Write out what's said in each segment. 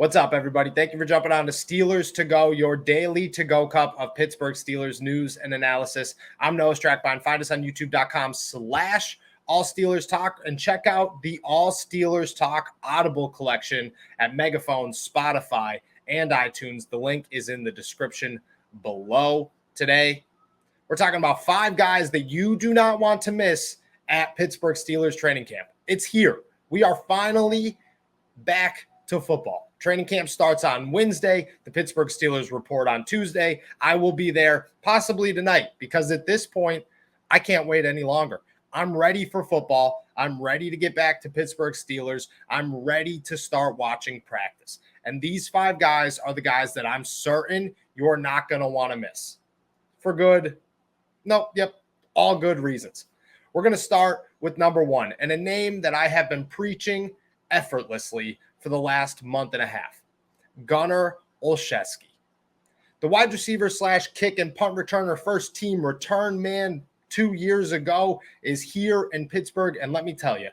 What's up, everybody? Thank you for jumping on to Steelers to Go, your daily to-go cup of Pittsburgh Steelers news and analysis. I'm Noah Strackbine. Find us on youtube.com/All Steelers Talk and check out the All Steelers Talk Audible collection at Megaphone, Spotify, and iTunes. The link is in the description below. Today, we're talking about 5 guys that you do not want to miss at Pittsburgh Steelers training camp. It's here. We are finally back to football. Training camp starts on Wednesday. The Pittsburgh Steelers report on Tuesday. I will be there possibly tonight because at this point, I can't wait any longer. I'm ready for football. I'm ready to get back to Pittsburgh Steelers. I'm ready to start watching practice. And these 5 guys are the guys that I'm certain you're not going to want to miss. For good? All good reasons. We're going to start with number 1 and a name that I have been preaching effortlessly for the last month and a half. Gunnar Olszewski. The wide receiver / kick and punt returner, first team return man 2 years ago, is here in Pittsburgh. And let me tell you,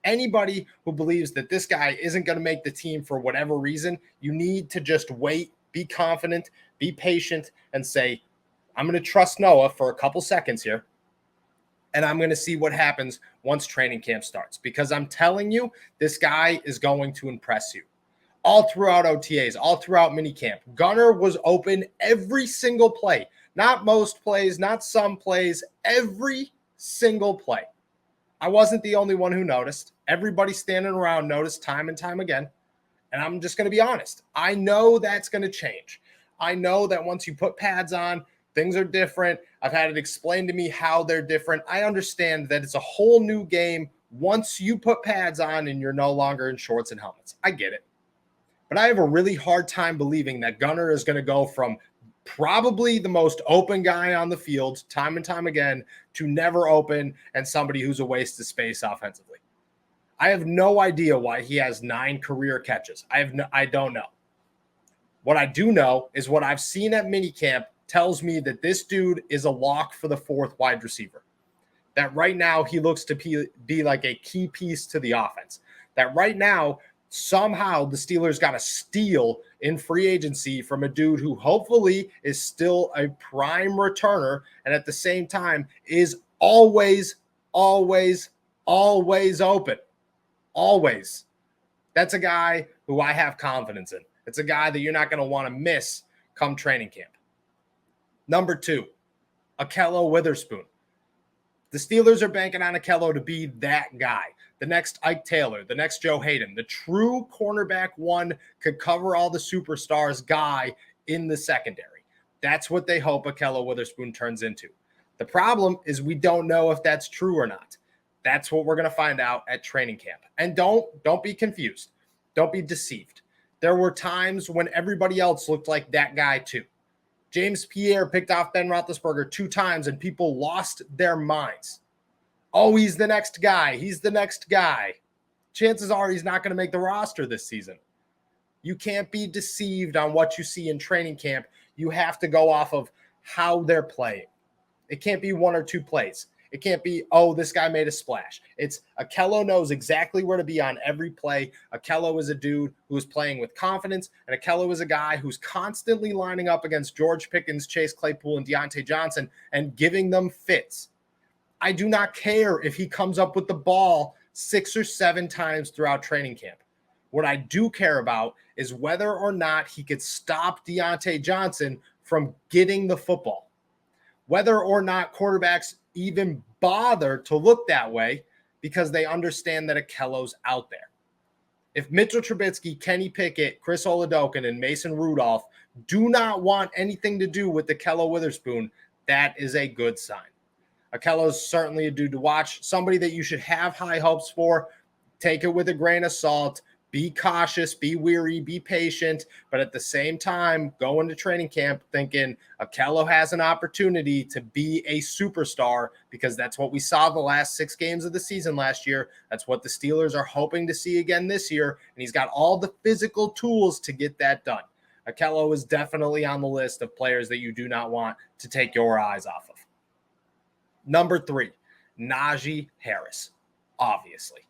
anybody who believes that this guy isn't going to make the team for whatever reason, you need to just wait, be confident, be patient, and say, I'm going to trust Noah for a couple seconds here. And I'm going to see what happens once training camp starts. Because I'm telling you, this guy is going to impress you. All throughout OTAs, all throughout minicamp, Gunnar was open every single play. Not most plays, not some plays, every single play. I wasn't the only one who noticed. Everybody standing around noticed time and time again. And I'm just going to be honest. I know that's going to change. I know that once you put pads on, things are different. I've had it explained to me how they're different. I understand that it's a whole new game once you put pads on and you're no longer in shorts and helmets. I get it. But I have a really hard time believing that Gunnar is going to go from probably the most open guy on the field time and time again to never open and somebody who's a waste of space offensively. I have no idea why he has 9 career catches. I don't know. What I do know is what I've seen at minicamp tells me that this dude is a lock for the 4th wide receiver. That right now he looks to be like a key piece to the offense. That right now, somehow the Steelers got a steal in free agency from a dude who hopefully is still a prime returner and at the same time is always open. Always. That's a guy who I have confidence in. It's a guy that you're not going to want to miss come training camp. Number 2, Ahkello Witherspoon. The Steelers are banking on Ahkello to be that guy, the next Ike Taylor, the next Joe Hayden, the true cornerback 1 could cover all the superstars guy in the secondary. That's what they hope Ahkello Witherspoon turns into. The problem is we don't know if that's true or not. That's what we're going to find out at training camp. And don't be confused. Don't be deceived. There were times when everybody else looked like that guy too. James Pierre picked off Ben Roethlisberger 2 times and people lost their minds. Oh, he's the next guy. He's the next guy. Chances are he's not going to make the roster this season. You can't be deceived on what you see in training camp. You have to go off of how they're playing. It can't be 1 or 2 plays. It can't be, oh, this guy made a splash. It's Ahkello knows exactly where to be on every play. Ahkello is a dude who is playing with confidence, and Ahkello is a guy who's constantly lining up against George Pickens, Chase Claypool, and Deontay Johnson and giving them fits. I do not care if he comes up with the ball 6 or 7 times throughout training camp. What I do care about is whether or not he could stop Deontay Johnson from getting the football. Whether or not quarterbacks even bother to look that way because they understand that Ahkello's out there. If Mitchell Trubisky, Kenny Pickett, Chris Oladokun, and Mason Rudolph do not want anything to do with Ahkello Witherspoon, that is a good sign. Ahkello's certainly a dude to watch, somebody that you should have high hopes for. Take it with a grain of salt. Be cautious, be weary, be patient, but at the same time, go into training camp thinking Ahkello has an opportunity to be a superstar because that's what we saw the last 6 games of the season last year. That's what the Steelers are hoping to see again this year, and he's got all the physical tools to get that done. Ahkello is definitely on the list of players that you do not want to take your eyes off of. Number 3, Najee Harris, obviously.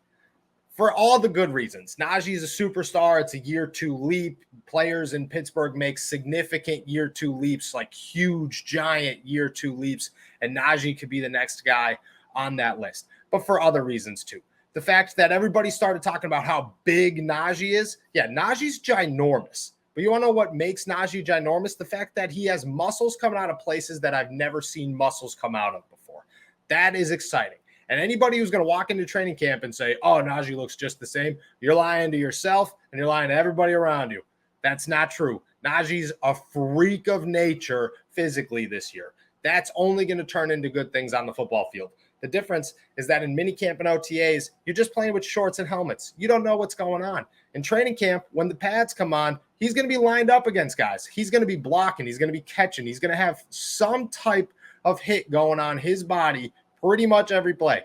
for all the good reasons. Najee is a superstar. It's a year 2 leap. Players in Pittsburgh make significant year 2 leaps, like huge, giant year 2 leaps. And Najee could be the next guy on that list. But for other reasons too. The fact that everybody started talking about how big Najee is. Yeah, Najee's ginormous. But you want to know what makes Najee ginormous? The fact that he has muscles coming out of places that I've never seen muscles come out of before. That is exciting. And anybody who's going to walk into training camp and say, oh, Najee looks just the same, you're lying to yourself and you're lying to everybody around you. That's not true. Najee's a freak of nature physically this year. That's only going to turn into good things on the football field. The difference is that in minicamp and OTAs, you're just playing with shorts and helmets. You don't know what's going on. In training camp, when the pads come on, he's going to be lined up against guys. He's going to be blocking. He's going to be catching. He's going to have some type of hit going on his body pretty much every play.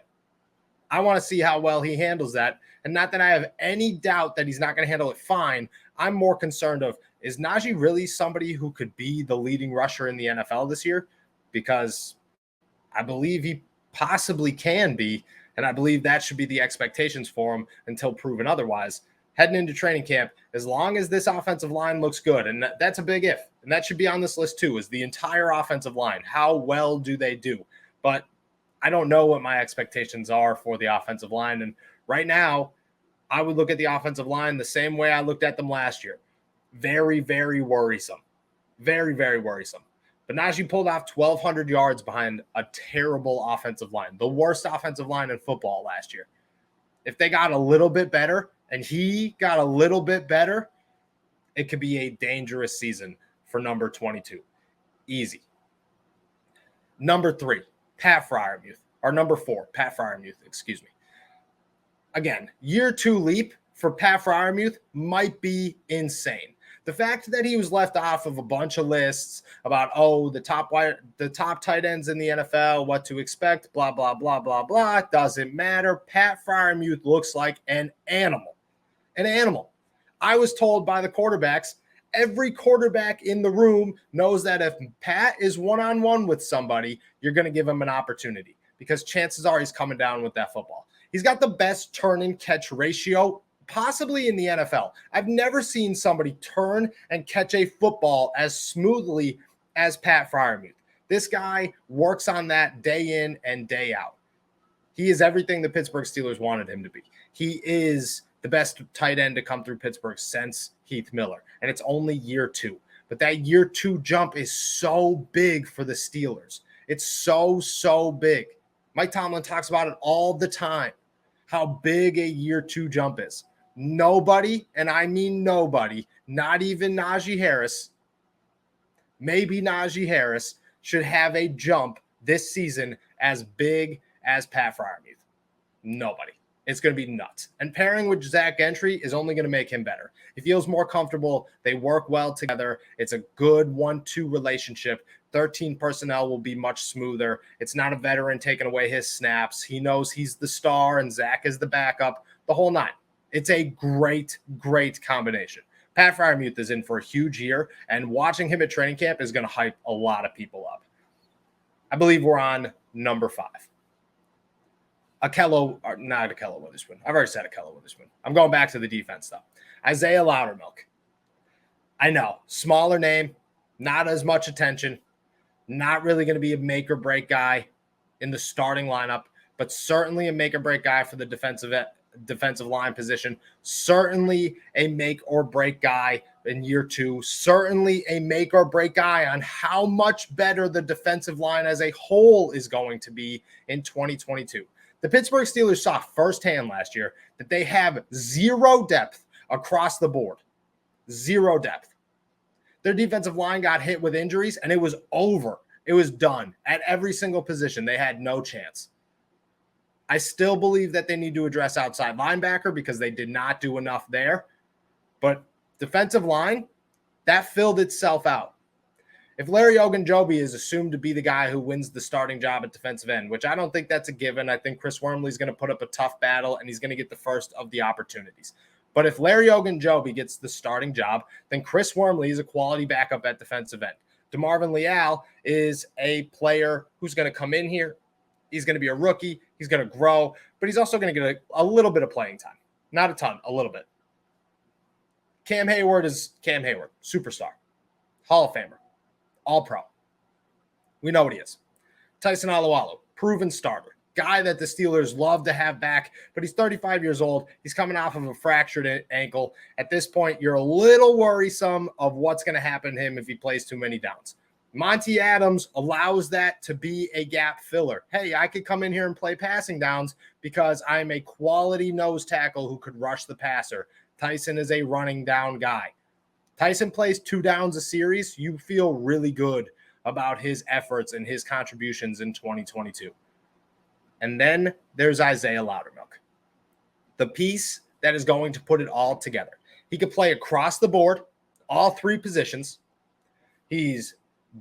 I want to see how well he handles that. And not that I have any doubt that he's not going to handle it fine. I'm more concerned of, is Najee really somebody who could be the leading rusher in the NFL this year? Because I believe he possibly can be, and I believe that should be the expectations for him until proven otherwise. Heading into training camp, as long as this offensive line looks good, and that's a big if, and that should be on this list too, is the entire offensive line. How well do they do? But I don't know what my expectations are for the offensive line. And right now, I would look at the offensive line the same way I looked at them last year. Very, very worrisome. Very, very worrisome. But Najee pulled off 1,200 yards behind a terrible offensive line, the worst offensive line in football last year. If they got a little bit better, and he got a little bit better, it could be a dangerous season for number 22. Easy. Number 3. Pat Freiermuth, or number 4, Pat Freiermuth, excuse me. Again, year 2 leap for Pat Freiermuth might be insane. The fact that he was left off of a bunch of lists about, the top tight ends in the NFL, what to expect, blah, blah, blah, blah, blah, doesn't matter. Pat Freiermuth looks like an animal. An animal. I was told by the quarterbacks, every quarterback in the room knows that if Pat is one-on-one with somebody, you're going to give him an opportunity because chances are he's coming down with that football. He's got the best turn and catch ratio possibly in the NFL. I've never seen somebody turn and catch a football as smoothly as Pat Freiermuth. This guy works on that day in and day out. He is everything the Pittsburgh Steelers wanted him to be. He is the best tight end to come through Pittsburgh since Heath Miller. And it's only year 2. But that year 2 jump is so big for the Steelers. It's so, so big. Mike Tomlin talks about it all the time, how big a year 2 jump is. Nobody, and I mean nobody, not even Najee Harris, maybe Najee Harris, should have a jump this season as big as Pat Freiermuth. Nobody. It's going to be nuts. And pairing with Zach Gentry is only going to make him better. He feels more comfortable. They work well together. It's a good 1-2 relationship. 13 personnel will be much smoother. It's not a veteran taking away his snaps. He knows he's the star and Zach is the backup, the whole 9. It's a great, great combination. Pat Freiermuth is in for a huge year, and watching him at training camp is going to hype a lot of people up. I believe we're on number 5. Ahkello, or not Ahkello Witherspoon. I've already said Ahkello Witherspoon. I'm going back to the defense, though. Isaiah Loudermilk. I know, smaller name, not as much attention, not really going to be a make-or-break guy in the starting lineup, but certainly a make-or-break guy for the defensive line position, certainly a make-or-break guy in year 2, certainly a make-or-break guy on how much better the defensive line as a whole is going to be in 2022. The Pittsburgh Steelers saw firsthand last year that they have zero depth across the board. Zero depth. Their defensive line got hit with injuries, and it was over. It was done. At every single position, they had no chance. I still believe that they need to address outside linebacker because they did not do enough there. But defensive line, that filled itself out. If Larry Ogunjobi is assumed to be the guy who wins the starting job at defensive end, which I don't think that's a given. I think Chris Wormley is going to put up a tough battle, and he's going to get the first of the opportunities. But if Larry Ogunjobi gets the starting job, then Chris Wormley is a quality backup at defensive end. DeMarvin Leal is a player who's going to come in here. He's going to be a rookie. He's going to grow, but he's also going to get a little bit of playing time. Not a ton, a little bit. Cam Hayward is Cam Hayward, superstar, Hall of Famer, All-Pro. We know what he is. Tyson Alualu, proven starter. Guy that the Steelers love to have back, but he's 35 years old. He's coming off of a fractured ankle. At this point, you're a little worrisome of what's going to happen to him if he plays too many downs. Monty Adams allows that to be a gap filler. Hey, I could come in here and play passing downs because I'm a quality nose tackle who could rush the passer. Tyson is a running down guy. Tyson plays 2 downs a series. You feel really good about his efforts and his contributions in 2022. And then there's Isaiah Loudermilk, the piece that is going to put it all together. He could play across the board, all 3 positions. He's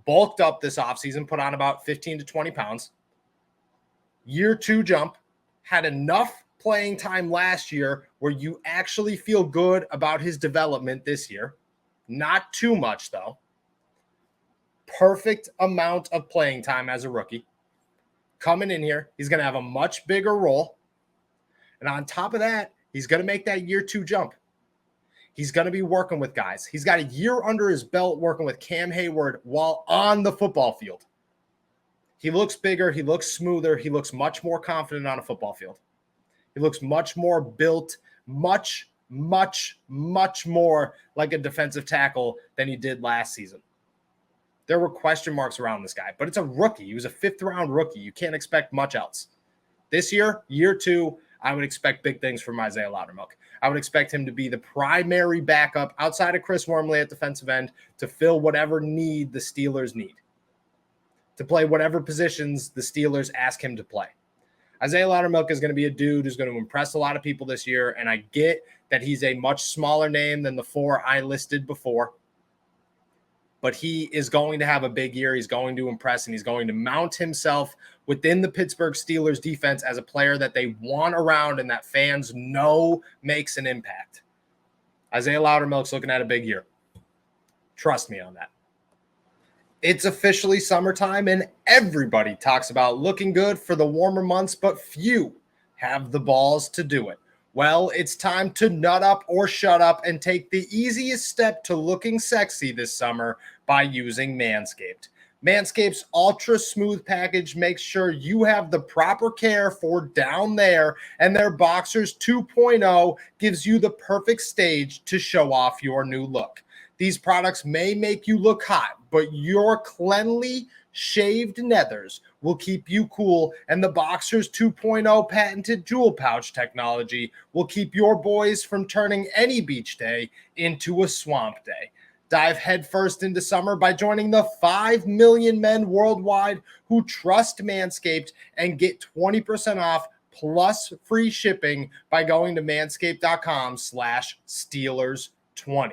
bulked up this offseason, put on about 15 to 20 pounds. Year 2 jump, had enough playing time last year where you actually feel good about his development this year. Not too much, though. Perfect amount of playing time as a rookie. Coming in here, he's going to have a much bigger role. And on top of that, he's going to make that year 2 jump. He's going to be working with guys. He's got a year under his belt working with Cam Hayward while on the football field. He looks bigger. He looks smoother. He looks much more confident on a football field. He looks much more built, much more like a defensive tackle than he did last season. There were question marks around this guy, but it's a rookie. He was a 5th-round rookie. You can't expect much else. This year, year 2, I would expect big things from Isaiah Loudermilk. I would expect him to be the primary backup outside of Chris Wormley at defensive end to fill whatever need the Steelers need, to play whatever positions the Steelers ask him to play. Isaiah Loudermilk is going to be a dude who's going to impress a lot of people this year, and I get that he's a much smaller name than the 4 I listed before. But he is going to have a big year. He's going to impress, and he's going to mount himself within the Pittsburgh Steelers defense as a player that they want around and that fans know makes an impact. Isaiah Loudermilk's looking at a big year. Trust me on that. It's officially summertime, and everybody talks about looking good for the warmer months, but few have the balls to do it. Well, it's time to nut up or shut up and take the easiest step to looking sexy this summer by using Manscaped. Manscaped's Ultra Smooth package makes sure you have the proper care for down there, and their Boxers 2.0 gives you the perfect stage to show off your new look. These products may make you look hot, but your cleanly shaved nethers will keep you cool, and the Boxers 2.0 patented jewel pouch technology will keep your boys from turning any beach day into a swamp day. Dive headfirst into summer by joining the 5 million men worldwide who trust Manscaped and get 20% off plus free shipping by going to manscaped.com/Steelers20.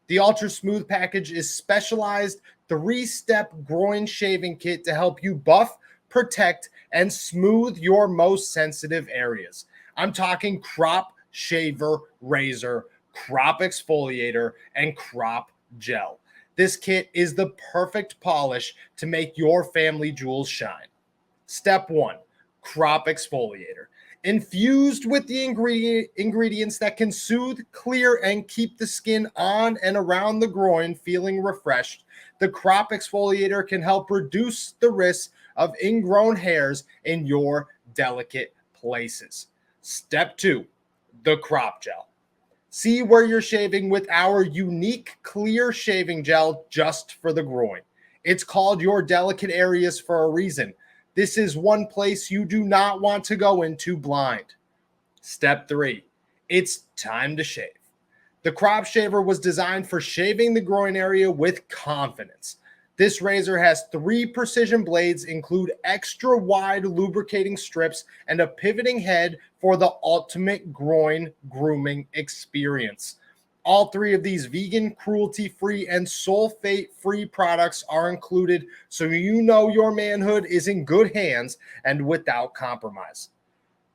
The Ultra Smooth package is specialized 3-step groin shaving kit to help you buff, protect, and smooth your most sensitive areas. I'm talking crop shaver razor, crop exfoliator, and crop gel. This kit is the perfect polish to make your family jewels shine. Step 1, crop exfoliator. Infused with the ingredients that can soothe, clear, and keep the skin on and around the groin feeling refreshed, the crop exfoliator can help reduce the risk of ingrown hairs in your delicate places. Step 2, the crop gel. See where you're shaving with our unique clear shaving gel just for the groin. It's called your delicate areas for a reason. This is one place you do not want to go into blind. Step 3, it's time to shave. The crop shaver was designed for shaving the groin area with confidence. This razor has 3 precision blades, include extra wide lubricating strips, and a pivoting head for the ultimate groin grooming experience. All 3 of these vegan, cruelty-free, and sulfate-free products are included, so you know your manhood is in good hands and without compromise.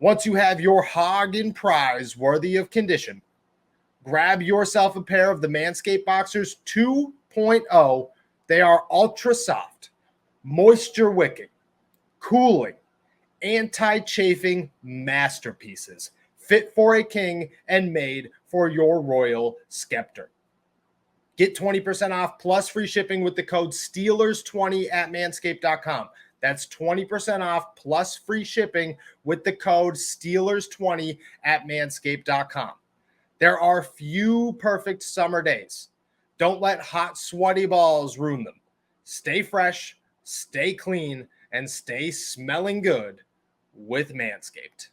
Once you have your hog and prize worthy of condition, grab yourself a pair of the Manscaped Boxers 2.0. They are ultra soft, moisture wicking, cooling, anti-chafing masterpieces fit for a king and made for your royal scepter. Get 20% off plus free shipping with the code Steelers20 at manscaped.com. That's 20% off plus free shipping with the code Steelers20 at manscaped.com. There are few perfect summer days. Don't let hot, sweaty balls ruin them. Stay fresh, stay clean, and stay smelling good with Manscaped.